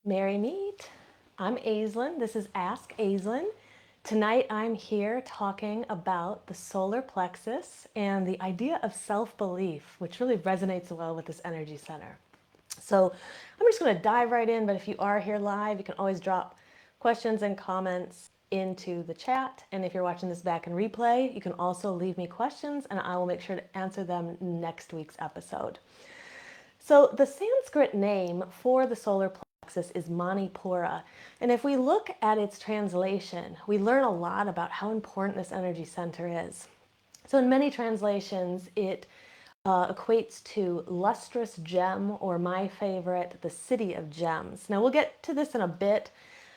Merry meet. I'm Aislin. This is Ask Aislin. Tonight I'm here talking about the solar plexus and the idea of self-belief, which really resonates well with this energy center. So I'm just going to dive right in, but if you are here live, you can always drop questions and comments into the chat. And if you're watching this back in replay, you can also leave me questions and I will make sure to answer them next week's episode. So the Sanskrit name for the solar plexus is Manipura. And if we look at its translation, we learn a lot about how important this energy center is. So in many translations, it equates to lustrous gem, or my favorite, the city of gems. Now we'll get to this in a bit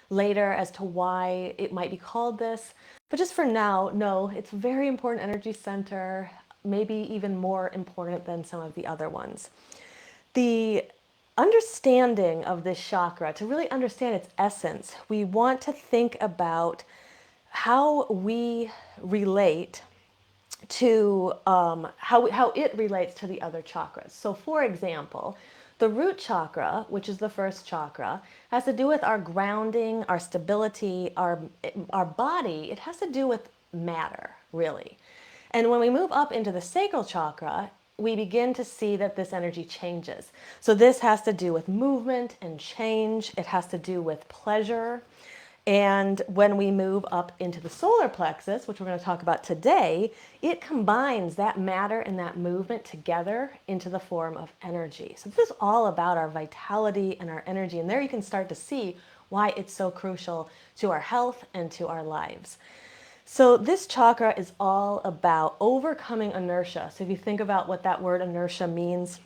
later as to why it might be called this. But just for now, no, it's a very important energy center, maybe even more important than some of the other ones. The understanding of this chakra, to really understand its essence, we want to think about how we relate to how it relates to the other chakras. So for example, the root chakra, which is the first chakra, has to do with our grounding, our stability, our body. It has to do with matter, really. And when we move up into the sacral chakra, we begin to see that this energy changes. So this has to do with movement and change. It has to do with pleasure. And when we move up into the solar plexus, which we're going to talk about today, it combines that matter and that movement together into the form of energy. So this is all about our vitality and our energy. And there you can start to see why it's so crucial to our health and to our lives. So this chakra is all about overcoming inertia. So if you think about what that word inertia means,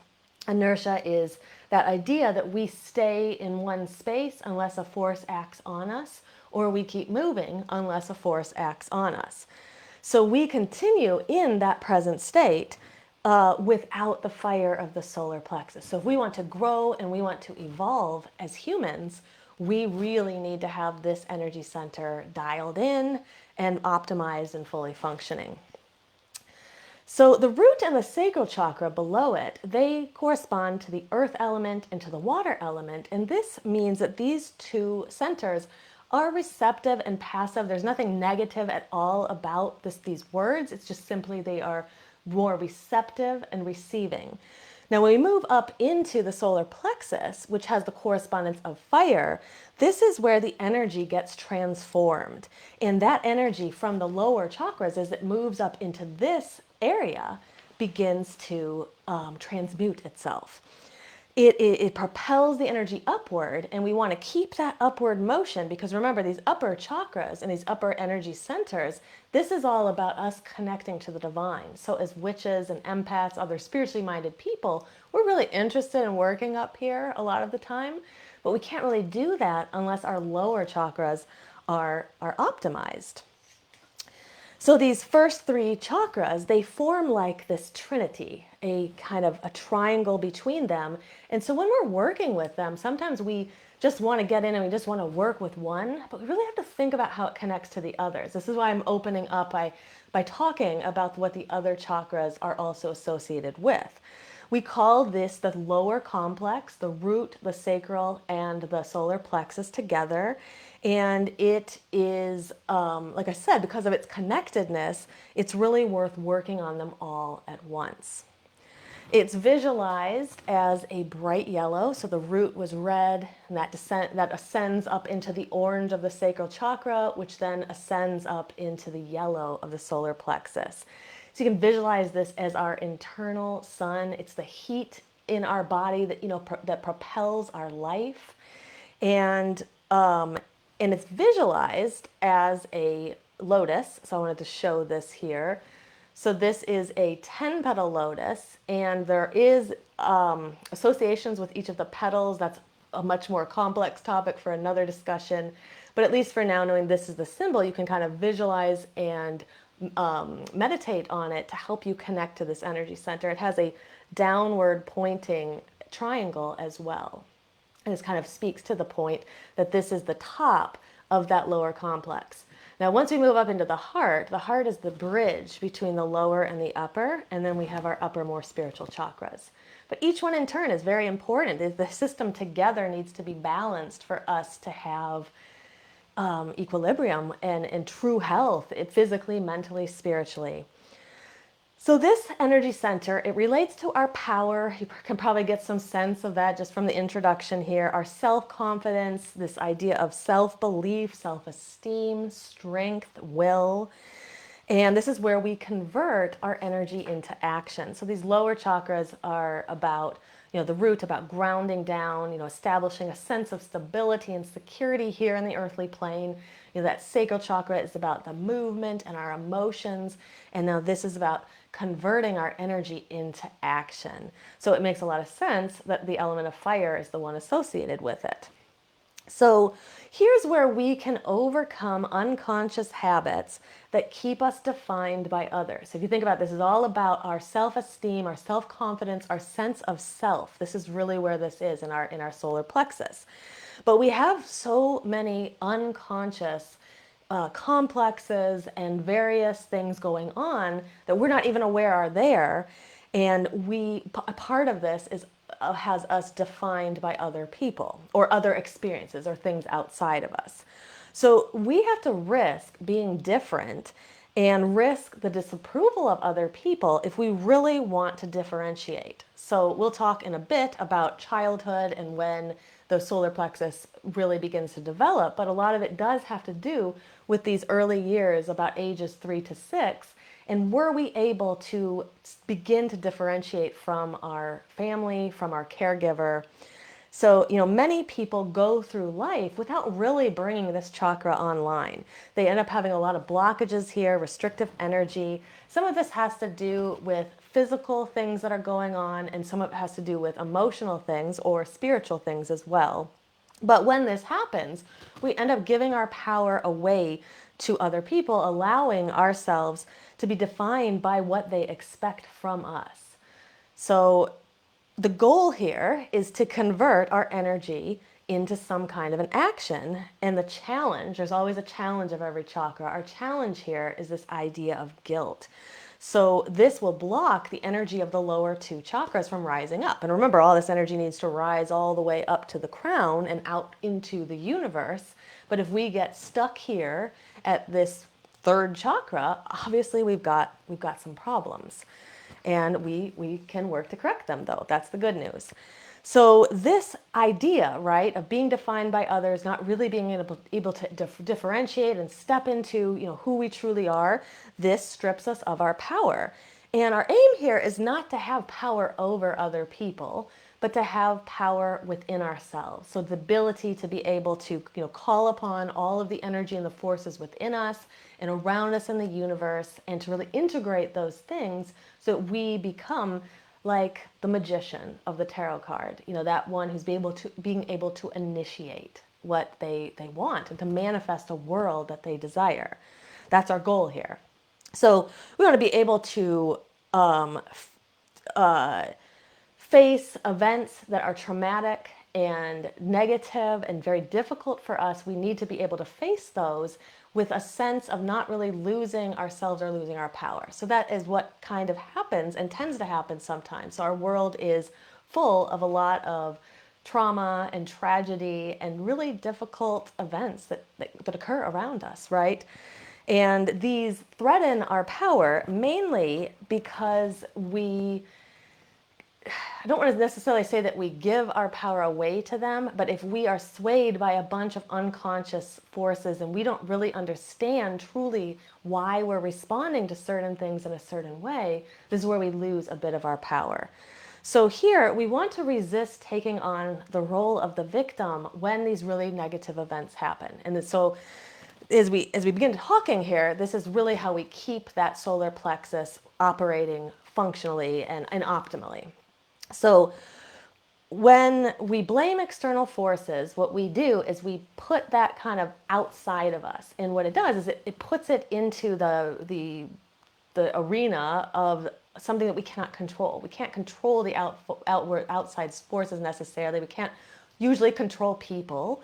inertia is that idea that we stay in one space unless a force acts on us, or we keep moving unless a force acts on us. So we continue in that present state without the fire of the solar plexus. So if we want to grow and we want to evolve as humans, we really need to have this energy center dialed in and optimized and fully functioning. So the root and the sacral chakra below it, they correspond to the earth element and to the water element. And this means that these two centers are receptive and passive. There's nothing negative at all about these words. It's just simply they are more receptive and receiving. Now, when we move up into the solar plexus, which has the correspondence of fire, this is where the energy gets transformed. And that energy from the lower chakras, as it moves up into this area, begins to transmute itself. It propels the energy upward, and we want to keep that upward motion because remember, these upper chakras and these upper energy centers, this is all about us connecting to the divine. So as witches and empaths, other spiritually minded people, we're really interested in working up here a lot of the time, but we can't really do that unless our lower chakras are optimized. So these first three chakras, they form like this trinity, a kind of a triangle between them. And so when we're working with them, sometimes we just want to get in and we just want to work with one, but we really have to think about how it connects to the others. This is why I'm opening up by talking about what the other chakras are also associated with. We call this the lower complex, the root, the sacral, and the solar plexus together. And it is, like I said, because of its connectedness, it's really worth working on them all at once. It's visualized as a bright yellow, so the root was red, and that ascends up into the orange of the sacral chakra, which then ascends up into the yellow of the solar plexus. So you can visualize this as our internal sun. It's the heat in our body that that propels our life, and it's visualized as a lotus. So I wanted to show this here. So this is a 10-petal lotus, and there is associations with each of the petals. That's a much more complex topic for another discussion. But at least for now, knowing this is the symbol, you can kind of visualize and meditate on it to help you connect to this energy center. It has a downward pointing triangle as well. And this kind of speaks to the point that this is the top of that lower complex. Now, once we move up into the heart is the bridge between the lower and the upper, and then we have our upper, more spiritual chakras. But each one in turn is very important. The system together needs to be balanced for us to have equilibrium and true health, physically, mentally, spiritually. So this energy center, it relates to our power. You can probably get some sense of that just from the introduction here. Our self-confidence, this idea of self-belief, self-esteem, strength, will. And this is where we convert our energy into action. So these lower chakras are about, the root, about grounding down, establishing a sense of stability and security here in the earthly plane. That sacral chakra is about the movement and our emotions. And now this is about converting our energy into action. So it makes a lot of sense that the element of fire is the one associated with it. So here's where we can overcome unconscious habits that keep us defined by others. If you think about this, is all about our self-esteem, our self-confidence, our sense of self. This is really where this is in our solar plexus. But we have so many unconscious complexes and various things going on that we're not even aware are there. And a part of this is has us defined by other people or other experiences or things outside of us. So we have to risk being different and risk the disapproval of other people if we really want to differentiate. So we'll talk in a bit about childhood and when the solar plexus really begins to develop, but a lot of it does have to do with these early years, about ages 3 to 6, and were we able to begin to differentiate from our family, from our caregiver? So, many people go through life without really bringing this chakra online. They end up having a lot of blockages here, restrictive energy. Some of this has to do with physical things that are going on, and some of it has to do with emotional things or spiritual things as well. But when this happens, we end up giving our power away to other people, allowing ourselves to be defined by what they expect from us. So the goal here is to convert our energy into some kind of an action. And the challenge, there's always a challenge of every chakra. Our challenge here is this idea of guilt. So this will block the energy of the lower 2 chakras from rising up. And remember, all this energy needs to rise all the way up to the crown and out into the universe. But if we get stuck here at this 3rd chakra, obviously we've got some problems. And we can work to correct them, though. That's the good news. So this idea, right, of being defined by others, not really being able to differentiate and step into, who we truly are, this strips us of our power. And our aim here is not to have power over other people, but to have power within ourselves. So the ability to be able to, call upon all of the energy and the forces within us and around us in the universe, and to really integrate those things so that we become like the magician of the tarot card, that one who's being able to initiate what they want and to manifest a world that they desire. That's our goal here. So we want to be able to face events that are traumatic and negative and very difficult for us. We need to be able to face those with a sense of not really losing ourselves or losing our power. So that is what kind of happens and tends to happen sometimes. So our world is full of a lot of trauma and tragedy and really difficult events that occur around us, right? And these threaten our power mainly because I don't want to necessarily say that we give our power away to them, but if we are swayed by a bunch of unconscious forces and we don't really understand truly why we're responding to certain things in a certain way, this is where we lose a bit of our power. So here, we want to resist taking on the role of the victim when these really negative events happen. And so as we begin talking here, this is really how we keep that solar plexus operating functionally and optimally. So when we blame external forces, what we do is we put that kind of outside of us. And what it does is it puts it into the arena of something that we cannot control. We can't control the outside forces necessarily. We can't usually control people.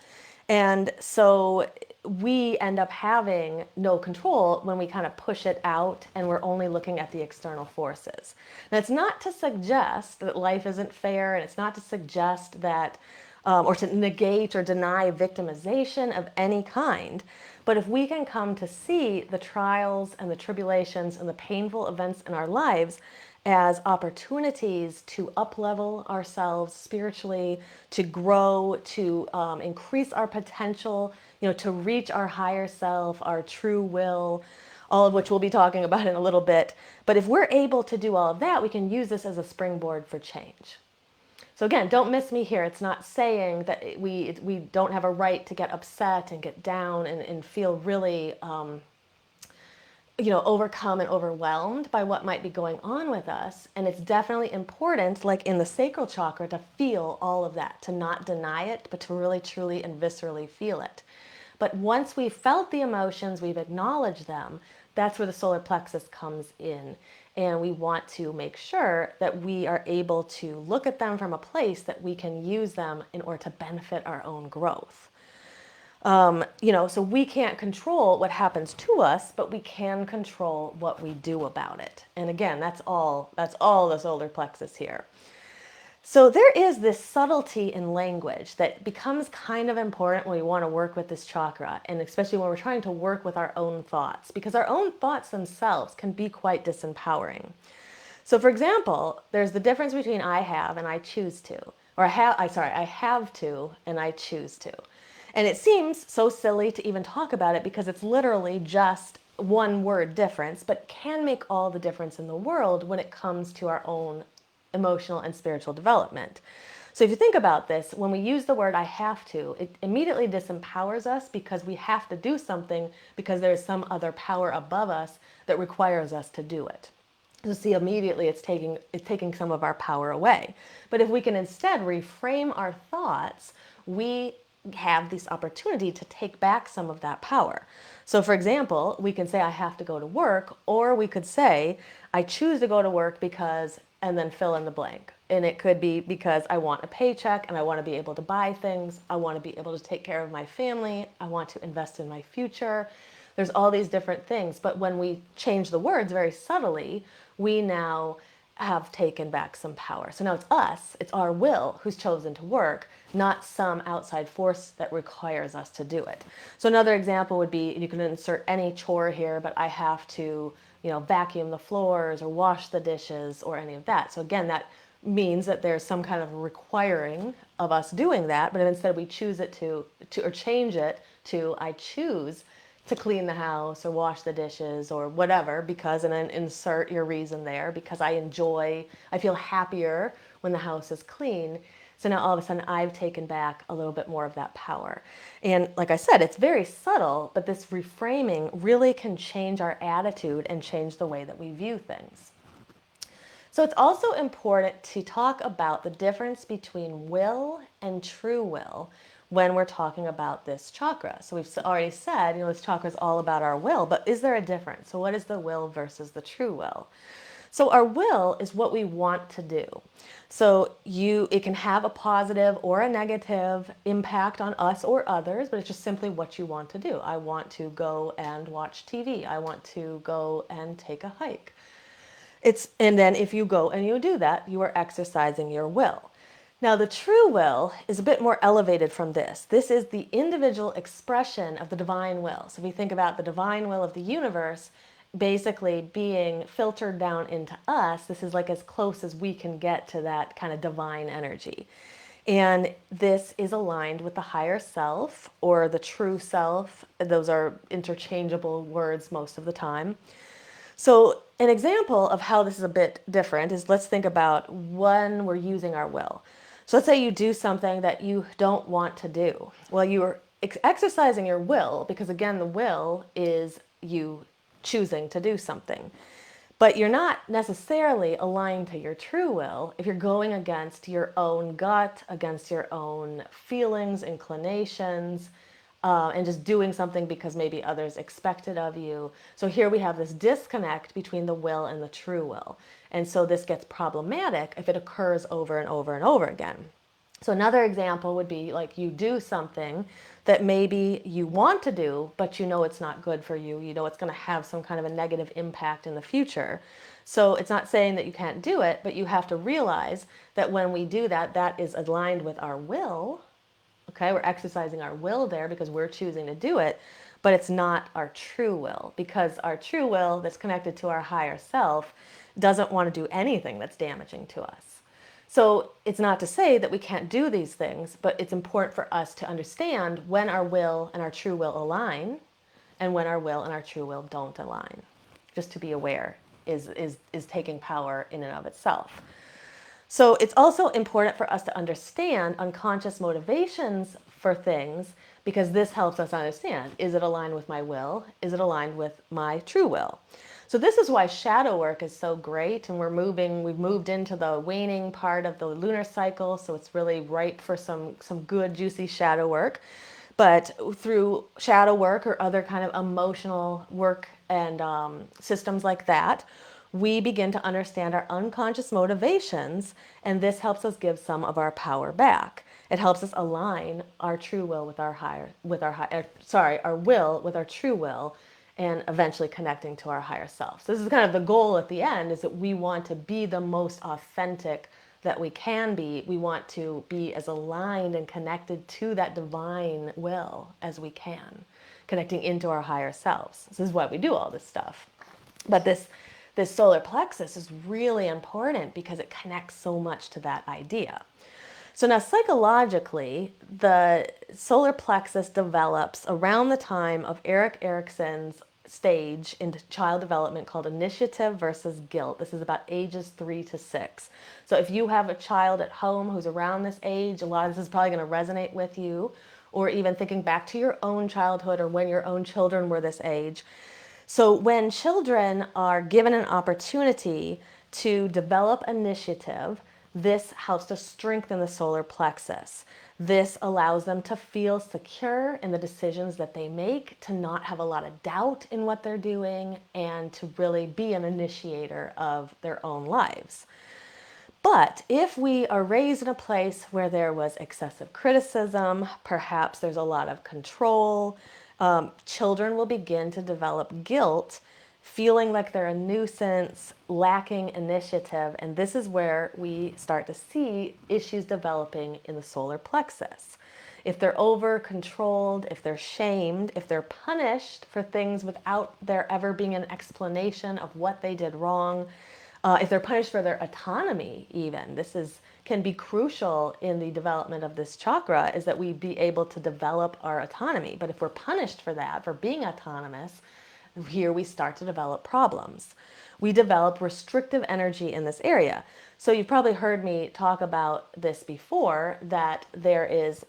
And so we end up having no control when we kind of push it out and we're only looking at the external forces. And it's not to suggest that life isn't fair, and it's not to suggest that, or to negate or deny victimization of any kind. But if we can come to see the trials and the tribulations and the painful events in our lives as opportunities to up-level ourselves spiritually, to grow, to increase our potential, to reach our higher self, our true will, all of which we'll be talking about in a little bit. But if we're able to do all of that, we can use this as a springboard for change. So again, don't miss me here. It's not saying that we don't have a right to get upset and get down and feel really overcome and overwhelmed by what might be going on with us. And it's definitely important, like in the sacral chakra, to feel all of that, to not deny it, but to really, truly, and viscerally feel it. But once we've felt the emotions, we've acknowledged them, that's where the solar plexus comes in. And we want to make sure that we are able to look at them from a place that we can use them in order to benefit our own growth. So we can't control what happens to us, but we can control what we do about it. And again, that's all the solar plexus here. So there is this subtlety in language that becomes kind of important when we want to work with this chakra, and especially when we're trying to work with our own thoughts, because our own thoughts themselves can be quite disempowering. So for example, there's the difference between I have and I choose to, or I have to and I choose to. And it seems so silly to even talk about it because it's literally just one word difference, but can make all the difference in the world when it comes to our own emotional and spiritual development. So if you think about this, when we use the word I have to, it immediately disempowers us because we have to do something because there's some other power above us that requires us to do it. So see, immediately it's taking some of our power away. But if we can instead reframe our thoughts, we have this opportunity to take back some of that power. So for example, we can say I have to go to work, or we could say I choose to go to work because, and then fill in the blank. And it could be because I want a paycheck and I want to be able to buy things. I want to be able to take care of my family. I want to invest in my future. There's all these different things. But when we change the words very subtly, we now have taken back some power. So now it's us, it's our will who's chosen to work, not some outside force that requires us to do it. So another example would be, you can insert any chore here, but I have to, vacuum the floors or wash the dishes or any of that. So again, that means that there's some kind of requiring of us doing that, but instead we choose it to or change it to I choose to clean the house or wash the dishes or whatever, because, and then insert your reason there, because I feel happier when the house is clean. So now all of a sudden I've taken back a little bit more of that power. And like I said, it's very subtle, but this reframing really can change our attitude and change the way that we view things. So it's also important to talk about the difference between will and true will when we're talking about this chakra. So we've already said, this chakra is all about our will, but is there a difference? So what is the will versus the true will? So our will is what we want to do. So it can have a positive or a negative impact on us or others, but it's just simply what you want to do. I want to go and watch TV. I want to go and take a hike. And then if you go and you do that, you are exercising your will. Now, the true will is a bit more elevated from this. This is the individual expression of the divine will. So if we think about the divine will of the universe basically being filtered down into us, this is like as close as we can get to that kind of divine energy. And this is aligned with the higher self or the true self. Those are interchangeable words most of the time. So an example of how this is a bit different is, let's think about when we're using our will. So let's say you do something that you don't want to do. Well, you're exercising your will because, again, the will is you choosing to do something. But you're not necessarily aligned to your true will if you're going against your own gut, against your own feelings, inclinations, and just doing something because maybe others expect it of you. So here we have this disconnect between the will and the true will. And so this gets problematic if it occurs over and over and over again. So another example would be like you do something that maybe you want to do, but you know it's not good for you. You know it's going to have some kind of a negative impact in the future. So it's not saying that you can't do it, but you have to realize that when we do that, that is aligned with our will. Okay, we're exercising our will there because we're choosing to do it, but it's not our true will, because our true will that's connected to our higher self doesn't want to do anything that's damaging to us. So it's not to say that we can't do these things, but it's important for us to understand when our will and our true will align and when our will and our true will don't align. Just to be aware is taking power in and of itself. So it's also important for us to understand unconscious motivations for things, because this helps us understand, is it aligned with my will? Is it aligned with my true will? So this is why shadow work is so great, and we've moved into the waning part of the lunar cycle, so it's really ripe for some good juicy shadow work. But through shadow work or other kind of emotional work and systems like that, we begin to understand our unconscious motivations, and this helps us give some of our power back. It helps us align our true will with our will with our true will, and eventually connecting to our higher self. So this is kind of the goal at the end, is that we want to be the most authentic that we can be. We want to be as aligned and connected to that divine will as we can, connecting into our higher selves. This is why we do all this stuff. But this solar plexus is really important because it connects so much to that idea. So now psychologically, the solar plexus develops around the time of Erik Erikson's stage in child development called initiative versus guilt. This is about ages 3 to 6. So if you have a child at home who's around this age, a lot of this is probably going to resonate with you, or even thinking back to your own childhood or when your own children were this age. So when children are given an opportunity to develop initiative, this helps to strengthen the solar plexus. This allows them to feel secure in the decisions that they make, to not have a lot of doubt in what they're doing, and to really be an initiator of their own lives. But if we are raised in a place where there was excessive criticism, perhaps there's a lot of control, children will begin to develop guilt, feeling like they're a nuisance, lacking initiative, and this is where we start to see issues developing in the solar plexus. If they're over controlled, if they're shamed, if they're punished for things without there ever being an explanation of what they did wrong, if they're punished for their autonomy, even can be crucial in the development of this chakra, is that we be able to develop our autonomy. But if we're punished for that, for being autonomous, here we start to develop problems. We develop restrictive energy in this area. So you've probably heard me talk about this before, that there is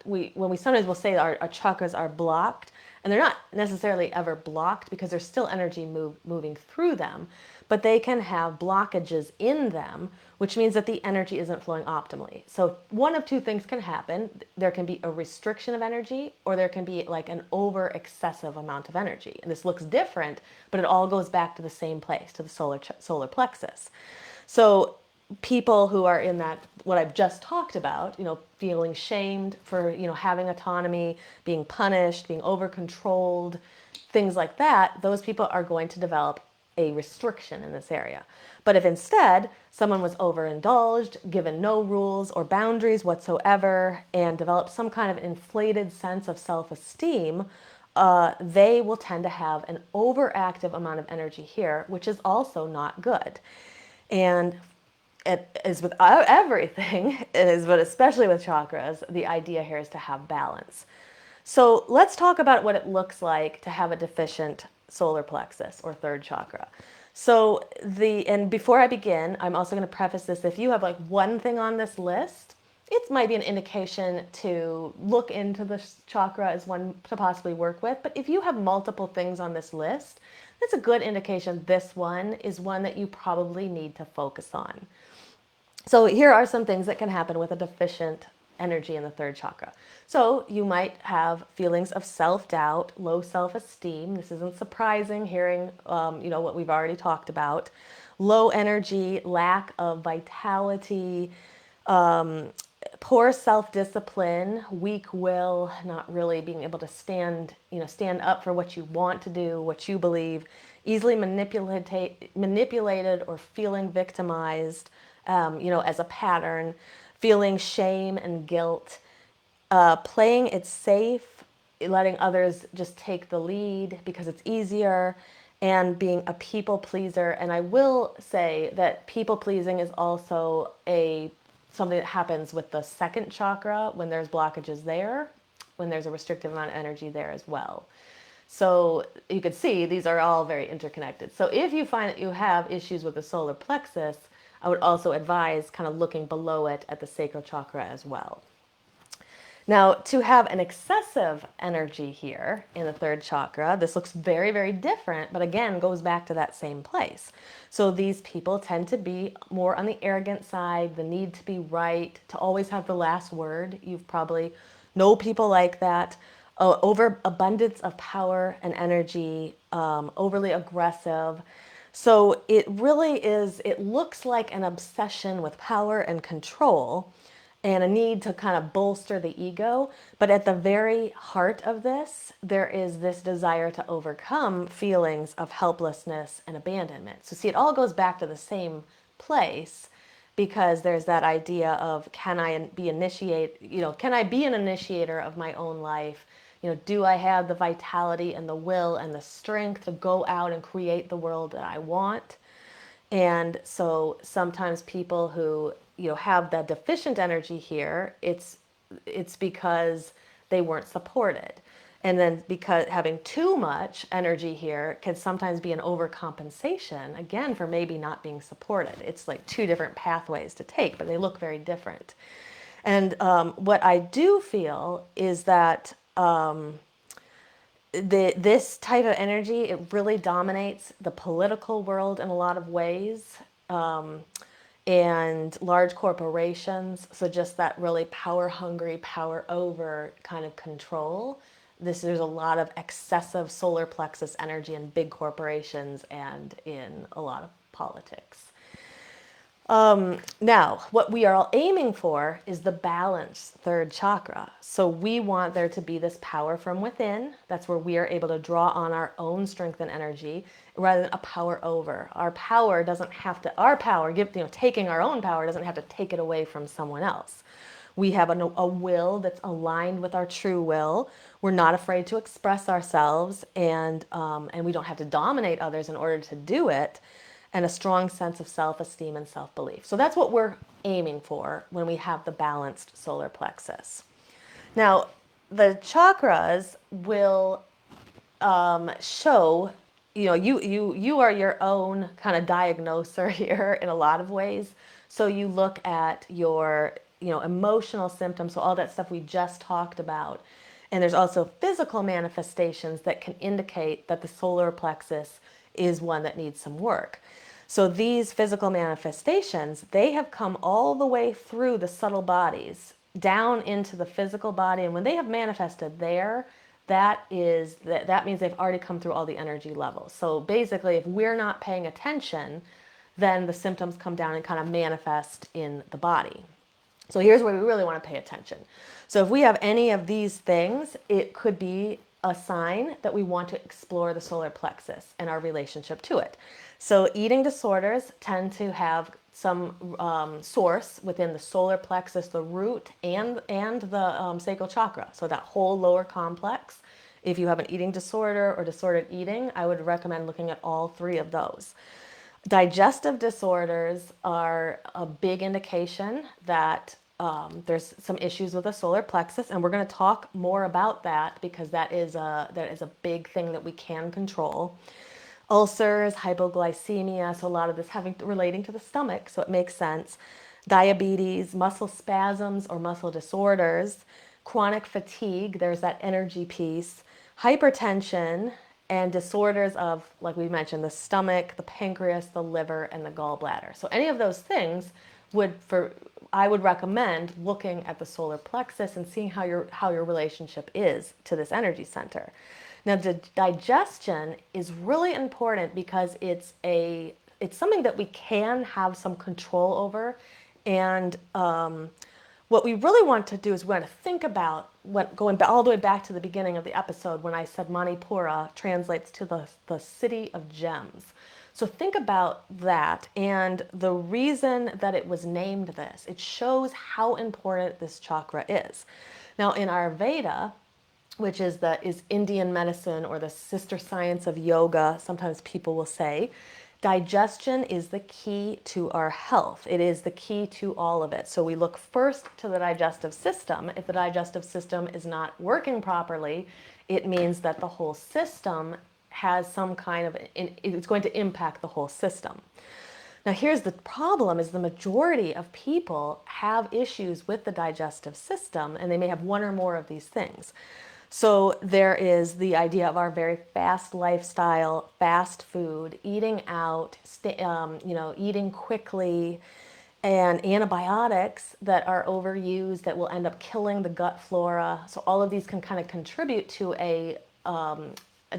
when we sometimes will say our chakras are blocked, and they're not necessarily ever blocked because there's still energy moving through them, but they can have blockages in them, which means that the energy isn't flowing optimally. So one of two things can happen. There can be a restriction of energy, or there can be like an over excessive amount of energy. And this looks different, but it all goes back to the same place, to the solar plexus. So people who are in that, what I've just talked about, feeling shamed for, having autonomy, being punished, being over controlled, things like that, those people are going to develop a restriction in this area. But if instead someone was overindulged, given no rules or boundaries whatsoever, and developed some kind of inflated sense of self-esteem, they will tend to have an overactive amount of energy here, which is also not good. And it is with everything, but especially with chakras, the idea here is to have balance. So let's talk about what it looks like to have a deficient solar plexus or third chakra. So and before I begin, I'm also going to preface this. If you have like one thing on this list, it might be an indication to look into the chakra as one to possibly work with. But if you have multiple things on this list, that's a good indication this one is one that you probably need to focus on. So here are some things that can happen with a deficient energy in the third chakra. So you might have feelings of self-doubt, low self-esteem. This isn't surprising, hearing what we've already talked about. Low energy, lack of vitality, poor self-discipline, weak will, not really being able to stand up for what you want to do, what you believe, easily manipulated or feeling victimized, as a pattern, feeling shame and guilt, playing it safe, letting others just take the lead because it's easier, and being a people pleaser. And I will say that people pleasing is also something that happens with the second chakra when there's blockages there, when there's a restrictive amount of energy there as well. So you could see these are all very interconnected. So if you find that you have issues with the solar plexus, I would also advise kind of looking below it at the sacral chakra as well. Now, to have an excessive energy here in the third chakra, this looks very, very different, but again, goes back to that same place. So these people tend to be more on the arrogant side, the need to be right, to always have the last word. You've probably know people like that. Overabundance of power and energy, overly aggressive. So it really is, it looks like an obsession with power and control and a need to kind of bolster the ego. But at the very heart of this, there is this desire to overcome feelings of helplessness and abandonment. So see, it all goes back to the same place, because there's that idea of, can I be an initiator of my own life? Do I have the vitality and the will and the strength to go out and create the world that I want? And so sometimes people who have the deficient energy here, it's because they weren't supported. And then because having too much energy here can sometimes be an overcompensation, again, for maybe not being supported. It's like two different pathways to take, but they look very different. And what I do feel is that this type of energy, it really dominates the political world in a lot of ways, and large corporations. So just that really power hungry, power over kind of control. There's a lot of excessive solar plexus energy in big corporations and in a lot of politics. Now, what we are all aiming for is the balanced third chakra. So we want there to be this power from within. That's where we are able to draw on our own strength and energy rather than a power over. Our power doesn't have to, taking our own power doesn't have to take it away from someone else. We have a will that's aligned with our true will. We're not afraid to express ourselves, and we don't have to dominate others in order to do it, and a strong sense of self-esteem and self-belief. So that's what we're aiming for when we have the balanced solar plexus. Now, the chakras will show, you are your own kind of diagnoser here in a lot of ways. So you look at your, emotional symptoms, so all that stuff we just talked about. And there's also physical manifestations that can indicate that the solar plexus is one that needs some work. So these physical manifestations, they have come all the way through the subtle bodies down into the physical body. And when they have manifested there, that means they've already come through all the energy levels. So basically, if we're not paying attention, then the symptoms come down and kind of manifest in the body. So here's where we really want to pay attention. So if we have any of these things, it could be a sign that we want to explore the solar plexus and our relationship to it. So eating disorders tend to have some source within the solar plexus, the root, and the sacral chakra. So that whole lower complex. If you have an eating disorder or disordered eating, I would recommend looking at all three of those. Digestive disorders are a big indication that there's some issues with the solar plexus, and we're going to talk more about that because that is a big thing that we can control. Ulcers, hypoglycemia, so a lot of this relating to the stomach, so it makes sense. Diabetes, muscle spasms or muscle disorders, chronic fatigue, there's that energy piece, hypertension, and disorders of, like we mentioned, the stomach, the pancreas, the liver, and the gallbladder. So any of those things I would recommend looking at the solar plexus and seeing how your relationship is to this energy center. Now, the digestion is really important because it's something that we can have some control over, and What we really want to do is we want to think about going all the way back to the beginning of the episode when I said Manipura translates to the city of gems. So think about that and the reason that it was named this. It shows how important this chakra is. Now in Ayurveda, which is Indian medicine or the sister science of yoga, sometimes people will say, digestion is the key to our health. It is the key to all of it. So we look first to the digestive system. If the digestive system is not working properly, it means that the whole system has some kind of, it's going to impact the whole system. Now here's the problem is the majority of people have issues with the digestive system and they may have one or more of these things. So there is the idea of our very fast lifestyle, fast food, eating out, eating quickly, and antibiotics that are overused that will end up killing the gut flora. So all of these can kind of contribute to a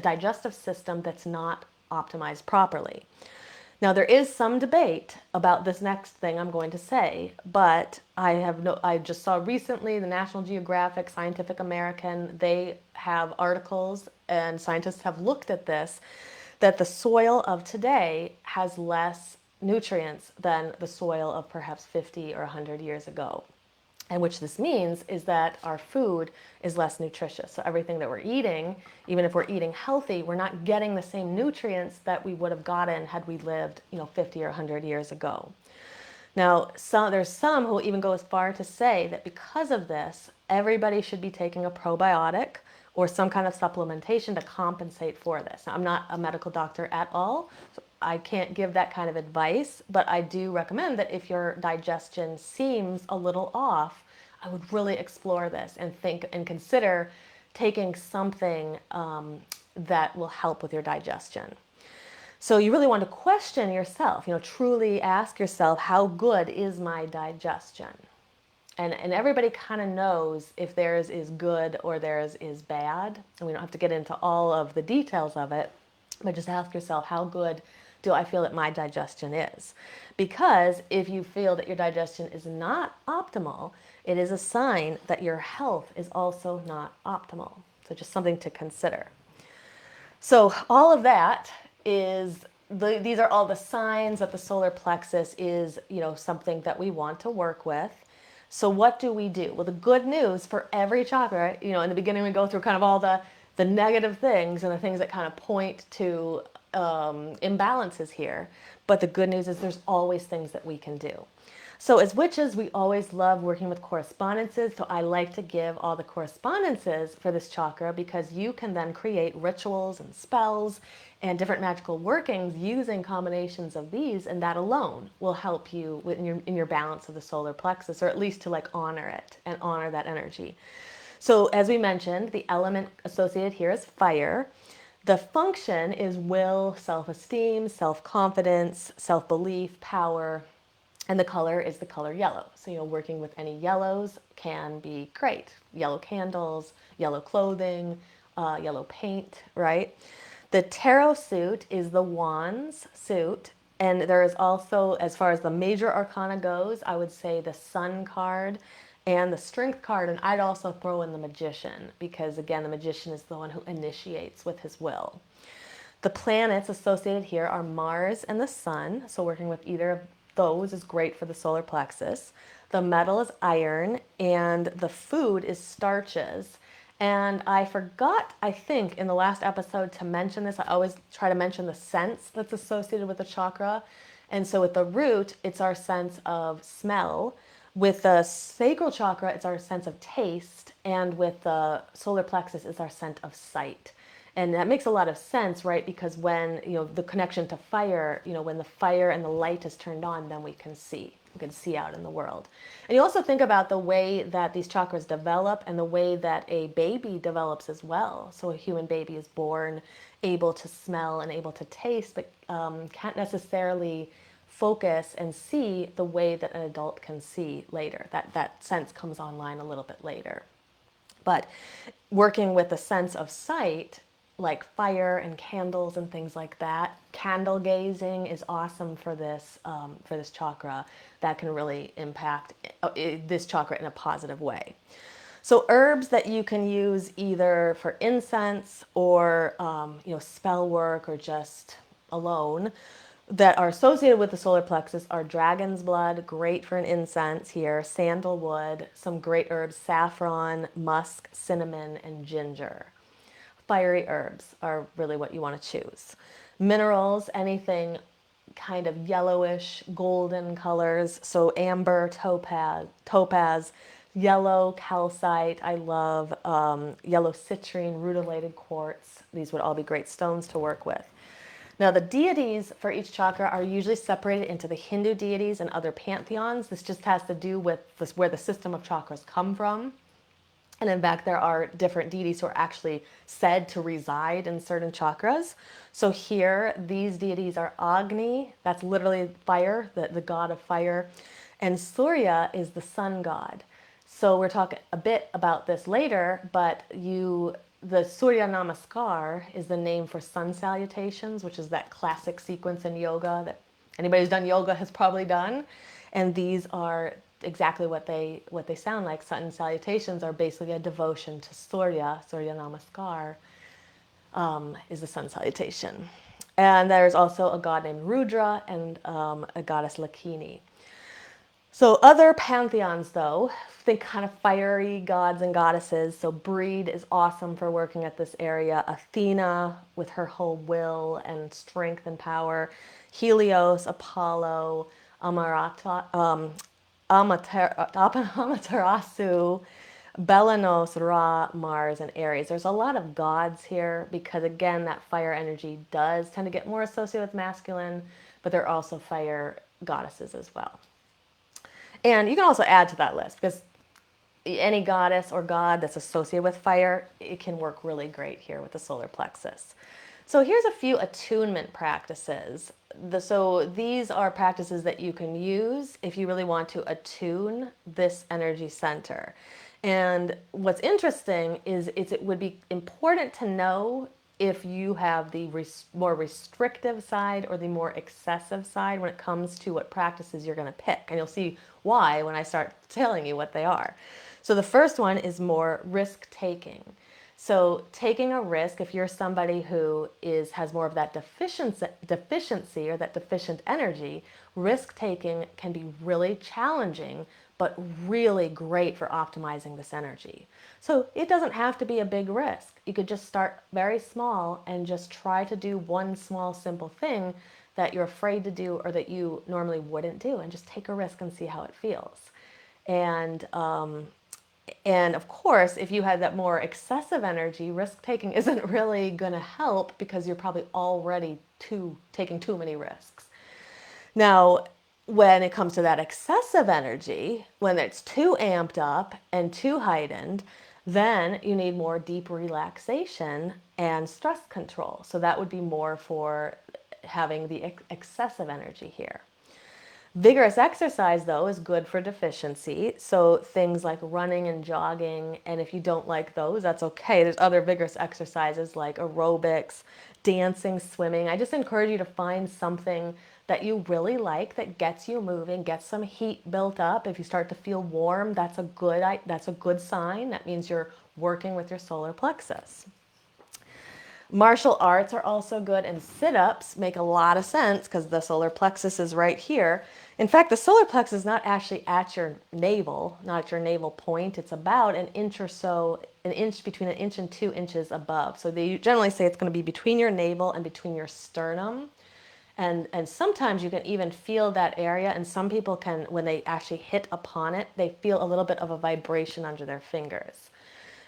digestive system that's not optimized properly. Now there is some debate about this next thing I'm going to say, but I just saw recently the National Geographic, Scientific American, they have articles and scientists have looked at this, that the soil of today has less nutrients than the soil of perhaps 50 or 100 years ago. And which this means is that our food is less nutritious. So everything that we're eating, even if we're eating healthy, we're not getting the same nutrients that we would have gotten had we lived, 50 or 100 years ago. Now, there's some who even go as far to say that because of this, everybody should be taking a probiotic or some kind of supplementation to compensate for this. Now, I'm not a medical doctor at all, so I can't give that kind of advice, but I do recommend that if your digestion seems a little off, I would really explore this and think and consider taking something that will help with your digestion. So you really want to question yourself, truly ask yourself, how good is my digestion? And everybody kind of knows if theirs is good or theirs is bad. And we don't have to get into all of the details of it, but just ask yourself, how good do I feel that my digestion is? Because if you feel that your digestion is not optimal, it is a sign that your health is also not optimal. So just something to consider. So all of that is, these are all the signs that the solar plexus is, something that we want to work with. So what do we do? Well, the good news for every chakra, in the beginning we go through kind of all the negative things and the things that kind of point to imbalances here. But the good news is there's always things that we can do. So as witches, we always love working with correspondences. So I like to give all the correspondences for this chakra because you can then create rituals and spells and different magical workings using combinations of these, and that alone will help you in your balance of the solar plexus, or at least to honor it and honor that energy. So as we mentioned, the element associated here is fire. The function is will, self-esteem, self-confidence, self-belief, power, and the color is the color yellow. So, working with any yellows can be great. Yellow candles, yellow clothing, yellow paint, right? The tarot suit is the wands suit. And there is also, as far as the major arcana goes, I would say the sun card and the strength card. And I'd also throw in the magician because, again, the magician is the one who initiates with his will. The planets associated here are Mars and the sun. So working with either of those is great for the solar plexus. The metal is iron and the food is starches. And I forgot, I think, in the last episode to mention this. I always try to mention the sense that's associated with the chakra. And so with the root, it's our sense of smell. With the sacral chakra, it's our sense of taste. And with the solar plexus, it's our sense of sight. And that makes a lot of sense, right? Because when, the connection to fire, when the fire and the light is turned on, then we can see. We can see out in the world. And you also think about the way that these chakras develop and the way that a baby develops as well. So a human baby is born able to smell and able to taste, but can't necessarily focus and see the way that an adult can see later. That sense comes online a little bit later. But working with the sense of sight, like fire and candles and things like that. Candle gazing is awesome for this chakra. That can really impact this chakra in a positive way. So herbs that you can use either for incense or spell work or just alone that are associated with the solar plexus are dragon's blood, great for an incense here, sandalwood, some great herbs, saffron, musk, cinnamon, and ginger. Fiery herbs are really what you want to choose. Minerals, anything kind of yellowish, golden colors. So amber, topaz, yellow calcite. I love yellow citrine, rutilated quartz. These would all be great stones to work with. Now, the deities for each chakra are usually separated into the Hindu deities and other pantheons. This just has to do with where the system of chakras come from. And in fact, there are different deities who are actually said to reside in certain chakras. So here, these deities are Agni, that's literally fire, the god of fire, and Surya is the sun god. So we're talking a bit about this later, but the Surya Namaskar is the name for sun salutations, which is that classic sequence in yoga that anybody who's done yoga has probably done. And these are exactly what they sound like. Sun salutations are basically a devotion to Surya. Surya Namaskar is the sun salutation. And there's also a god named Rudra and a goddess Lakini. So other pantheons, though, think kind of fiery gods and goddesses. So Breed is awesome for working at this area. Athena with her whole will and strength and power. Helios, Apollo, Amaterasu, Belanos, Ra, Mars, and Aries. There's a lot of gods here because, again, that fire energy does tend to get more associated with masculine, but there are also fire goddesses as well. And you can also add to that list because any goddess or god that's associated with fire, it can work really great here with the solar plexus. So here's a few attunement practices. So these are practices that you can use if you really want to attune this energy center. And what's interesting is it would be important to know if you have the more restrictive side or the more excessive side when it comes to what practices you're going to pick. And you'll see why when I start telling you what they are. So the first one is more risk-taking. So taking a risk, if you're somebody who has more of that deficiency or that deficient energy, risk-taking can be really challenging, but really great for optimizing this energy. So it doesn't have to be a big risk. You could just start very small and just try to do one small, simple thing that you're afraid to do or that you normally wouldn't do, and just take a risk and see how it feels. And of course, if you had that more excessive energy, risk-taking isn't really going to help because you're probably already taking too many risks. Now, when it comes to that excessive energy, when it's too amped up and too heightened, then you need more deep relaxation and stress control. So that would be more for having the excessive energy here. Vigorous exercise, though, is good for deficiency. So things like running and jogging, and if you don't like those, that's okay. There's other vigorous exercises like aerobics, dancing, swimming. I just encourage you to find something that you really like that gets you moving, gets some heat built up. If you start to feel warm, that's a good sign. That means you're working with your solar plexus. Martial arts are also good, and sit-ups make a lot of sense because the solar plexus is right here. In fact, the solar plexus is not actually at your navel, not at your navel point. It's about an inch or so, between an inch and 2 inches above. So they generally say it's going to be between your navel and between your sternum. And sometimes you can even feel that area, and some people can, when they actually hit upon it, they feel a little bit of a vibration under their fingers.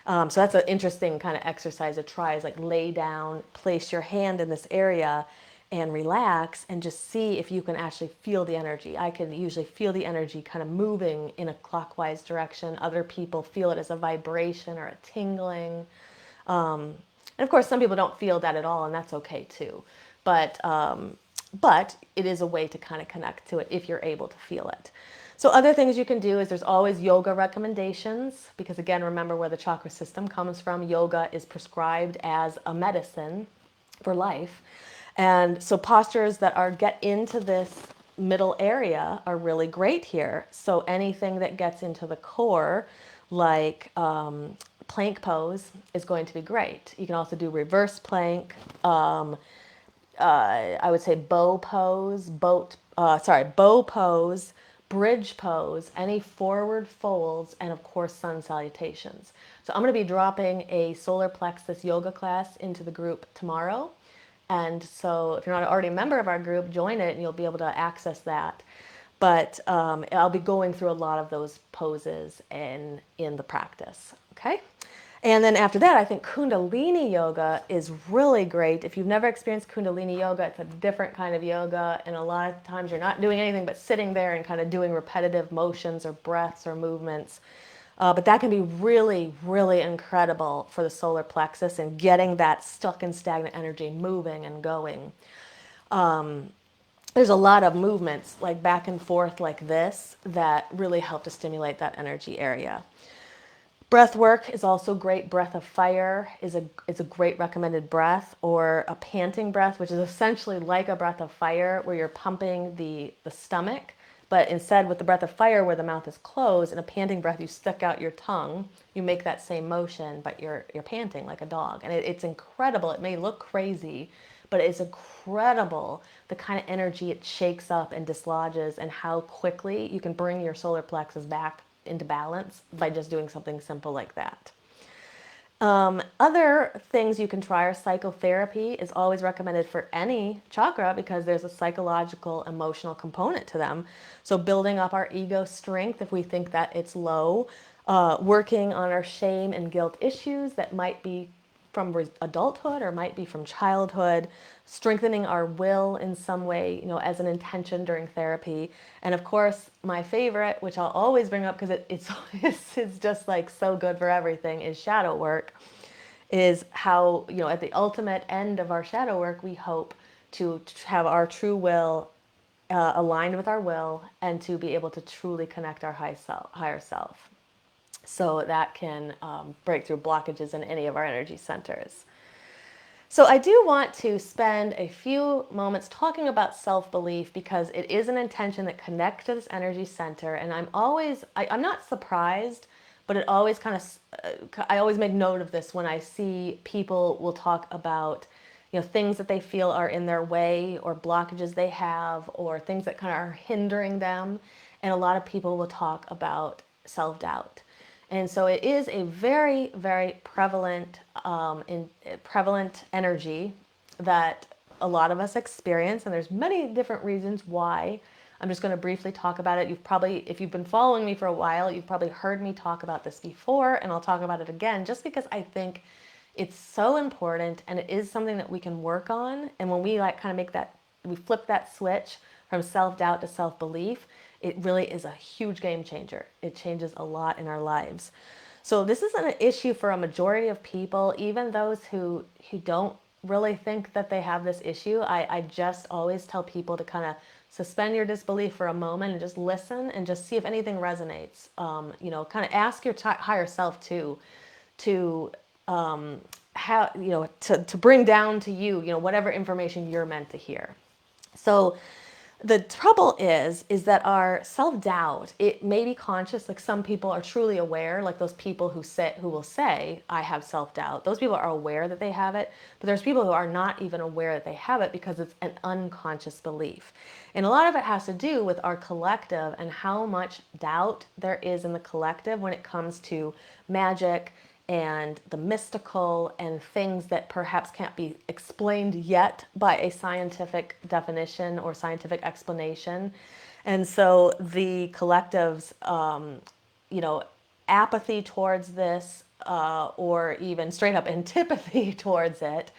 So that's an interesting kind of exercise to try, is like lay down, place your hand in this area and relax and just see if you can actually feel the energy. I can usually feel the energy kind of moving in a clockwise direction. Other people feel it as a vibration or a tingling. And of course, some people don't feel that at all, and that's okay too. But it is a way to kind of connect to it if you're able to feel it. So other things you can do is there's always yoga recommendations because, again, remember where the chakra system comes from. Yoga is prescribed as a medicine for life. And so postures that are get into this middle area are really great here. So anything that gets into the core, like plank pose, is going to be great. You can also do reverse plank. I would say bow pose, bridge pose, any forward folds, and of course, sun salutations. So I'm going to be dropping a solar plexus yoga class into the group tomorrow. And so if you're not already a member of our group, join it and you'll be able to access that. But I'll be going through a lot of those poses in the practice. Okay. And then after that, I think Kundalini yoga is really great. If you've never experienced Kundalini yoga, it's a different kind of yoga. And a lot of times you're not doing anything but sitting there and kind of doing repetitive motions or breaths or movements. But that can be really, really incredible for the solar plexus and getting that stuck and stagnant energy moving and going. There's a lot of movements like back and forth like this that really help to stimulate that energy area. Breath work is also great. Breath of fire is a great recommended breath, or a panting breath, which is essentially like a breath of fire where you're pumping the stomach, but instead with the breath of fire where the mouth is closed, in a panting breath you stick out your tongue, you make that same motion, but you're panting like a dog. And it's incredible. It may look crazy, but it's incredible the kind of energy it shakes up and dislodges and how quickly you can bring your solar plexus back into balance by just doing something simple like that. Other things you can try are psychotherapy is always recommended for any chakra because there's a psychological, emotional component to them. So building up our ego strength if we think that it's low, working on our shame and guilt issues that might be from adulthood or might be from childhood, strengthening our will in some way, as an intention during therapy. And of course, my favorite, which I'll always bring up because it's just like so good for everything, is shadow work. Is how, at the ultimate end of our shadow work, we hope to have our true will aligned with our will and to be able to truly connect our higher self. So that can break through blockages in any of our energy centers. So I do want to spend a few moments talking about self-belief because it is an intention that connects to this energy center. And I'm not surprised, but it always I always make note of this when I see people will talk about, things that they feel are in their way or blockages they have or things that kind of are hindering them. And a lot of people will talk about self-doubt. And so it is a very, very prevalent energy that a lot of us experience, and there's many different reasons why. I'm just going to briefly talk about it. If you've been following me for a while, you've probably heard me talk about this before, and I'll talk about it again just because I think it's so important and it is something that we can work on. And when we we flip that switch from self-doubt to self-belief, it really is a huge game changer. It changes a lot in our lives. So this isn't an issue for a majority of people, even those who don't really think that they have this issue. I just always tell people to kind of suspend your disbelief for a moment and just listen and just see if anything resonates. Kind of ask your higher self too, to to bring down to you, whatever information you're meant to hear. So the trouble is that our self-doubt, it may be conscious, like some people are truly aware, like those people who will say, I have self-doubt. Those people are aware that they have it, but there's people who are not even aware that they have it because it's an unconscious belief. And a lot of it has to do with our collective and how much doubt there is in the collective when it comes to magic and the mystical and things that perhaps can't be explained yet by a scientific definition or scientific explanation. And so the collective's, apathy towards this, or even straight up antipathy towards it,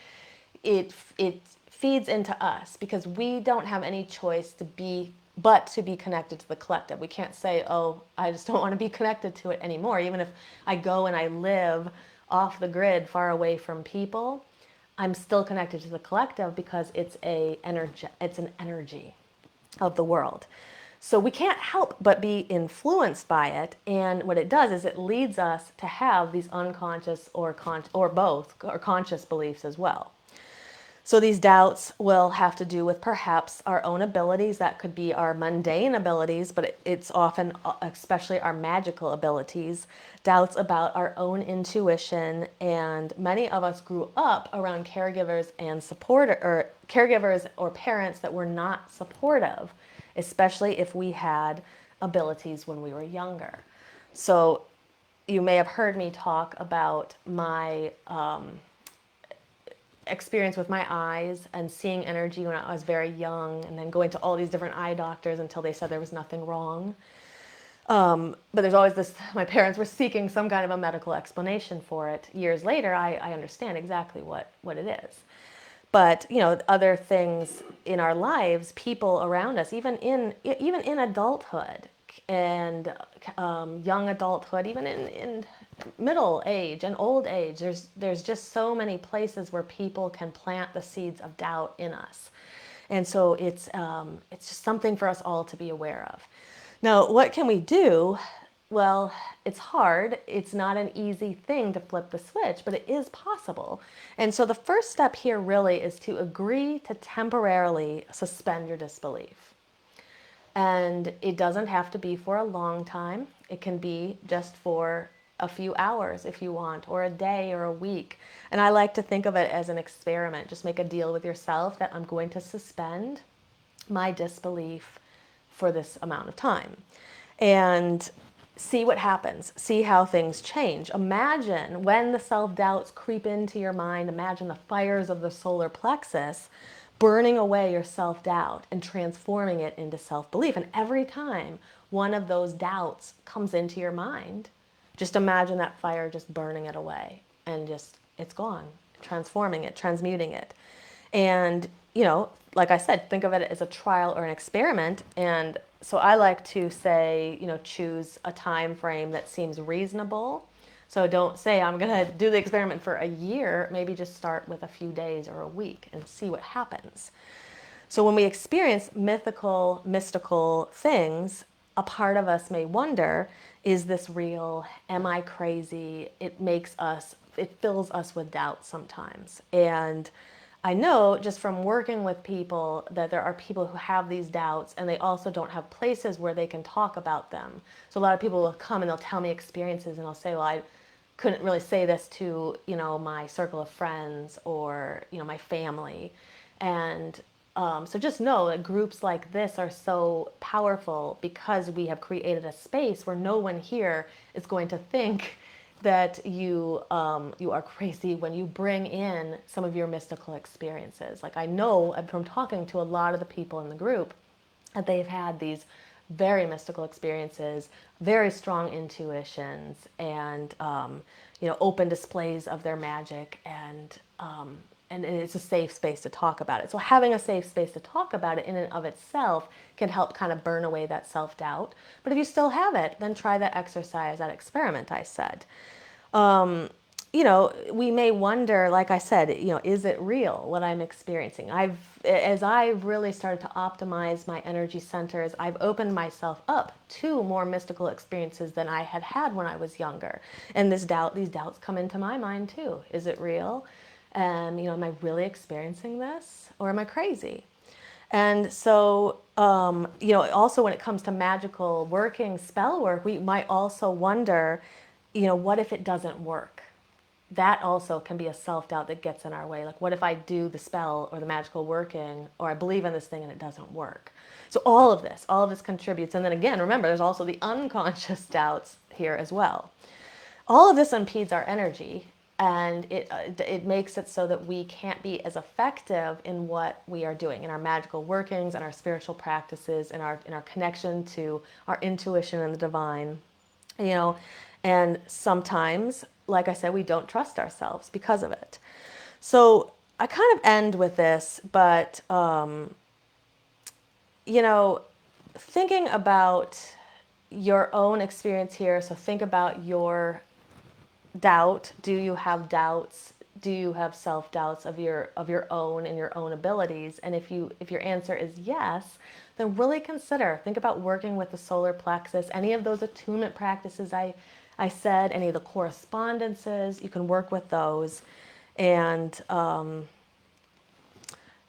it feeds into us because we don't have any choice to be connected to the collective. We can't say, oh, I just don't want to be connected to it anymore. Even if I go and I live off the grid far away from people, I'm still connected to the collective because it's an energy of the world. So we can't help but be influenced by it, and what it does is it leads us to have these unconscious or both or conscious beliefs as well. So these doubts will have to do with perhaps our own abilities. That could be our mundane abilities, but it's often, especially our magical abilities, doubts about our own intuition. And many of us grew up around caregivers and caregivers or parents that were not supportive, especially if we had abilities when we were younger. So you may have heard me talk about my experience with my eyes and seeing energy when I was very young, and then going to all these different eye doctors until they said there was nothing wrong. But there's always this, my parents were seeking some kind of a medical explanation for it. Years later, I understand exactly what it is. But, other things in our lives, people around us, even in adulthood and young adulthood, even in middle age and old age, there's just so many places where people can plant the seeds of doubt in us. And so it's just something for us all to be aware of. Now, what can we do? Well, it's hard. It's not an easy thing to flip the switch, but it is possible. And so the first step here really is to agree to temporarily suspend your disbelief. And it doesn't have to be for a long time. It can be just for a few hours if you want, or a day or a week. And I like to think of it as an experiment. Just make a deal with yourself that I'm going to suspend my disbelief for this amount of time. And see what happens. See how things change. Imagine when the self-doubts creep into your mind, imagine the fires of the solar plexus burning away your self-doubt and transforming it into self-belief. And every time one of those doubts comes into your mind, just imagine that fire just burning it away, and just, it's gone, transforming it, transmuting it. And, like I said, think of it as a trial or an experiment. And so I like to say, choose a time frame that seems reasonable. So don't say, I'm going to do the experiment for a year. Maybe just start with a few days or a week and see what happens. So when we experience mystical things, a part of us may wonder, is this real? Am I crazy? It fills us with doubt sometimes. And I know just from working with people that there are people who have these doubts, and they also don't have places where they can talk about them. So a lot of people will come and they'll tell me experiences, and they'll say, well, I couldn't really say this to, my circle of friends or, my family. And so just know that groups like this are so powerful because we have created a space where no one here is going to think that you are crazy when you bring in some of your mystical experiences. Like, I know from talking to a lot of the people in the group that they've had these very mystical experiences, very strong intuitions, and open displays of their magic, and it's a safe space to talk about it. So having a safe space to talk about it in and of itself can help kind of burn away that self-doubt. But if you still have it, then try that exercise, that experiment I said. We may wonder, like I said, is it real what I'm experiencing? As I've really started to optimize my energy centers, I've opened myself up to more mystical experiences than I had had when I was younger. And these doubts come into my mind too. Is it real? And, am I really experiencing this, or am I crazy? And so, also when it comes to magical working, spell work, we might also wonder, what if it doesn't work? That also can be a self-doubt that gets in our way. Like, what if I do the spell or the magical working, or I believe in this thing and it doesn't work? So all of this contributes. And then again, remember, there's also the unconscious doubts here as well. All of this impedes our energy, and it makes it so that we can't be as effective in what we are doing, in our magical workings and our spiritual practices, in our connection to our intuition and the divine. And sometimes, like I said, we don't trust ourselves because of it. So I kind of end with this, but thinking about your own experience here. So think about your doubt. Do you have doubts? do you have self-doubts of your own and your own abilities? And if your answer is yes, then really consider, think about working with the solar plexus, any of those attunement practices I said, any of the correspondences, you can work with those. And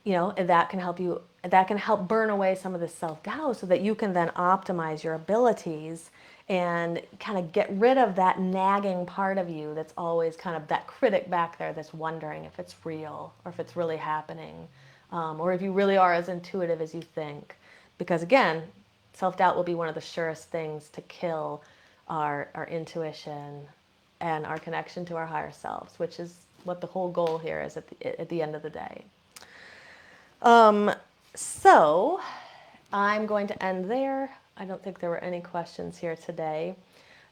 that can help you, that can help burn away some of the self-doubt so that you can then optimize your abilities and kind of get rid of that nagging part of you that's always kind of that critic back there that's wondering if it's real or if it's really happening, or if you really are as intuitive as you think. Because again, self-doubt will be one of the surest things to kill our intuition and our connection to our higher selves, which is what the whole goal here is at the end of the day. So I'm going to end there. I don't think there were any questions here today.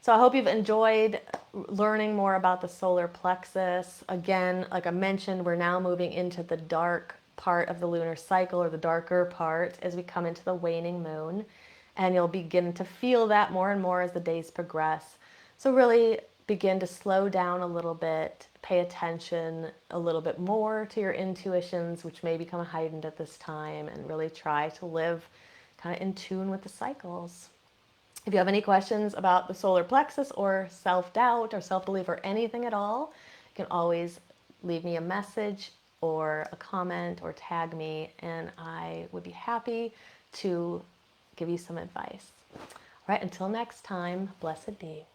So I hope you've enjoyed learning more about the solar plexus. Again, like I mentioned, we're now moving into the dark part of the lunar cycle, or the darker part, as we come into the waning moon. And you'll begin to feel that more and more as the days progress. So really begin to slow down a little bit, pay attention a little bit more to your intuitions, which may become heightened at this time, and really try to live kind of in tune with the cycles. If you have any questions about the solar plexus or self-doubt or self-belief or anything at all, you can always leave me a message or a comment or tag me, and I would be happy to give you some advice. All right, until next time, blessed be.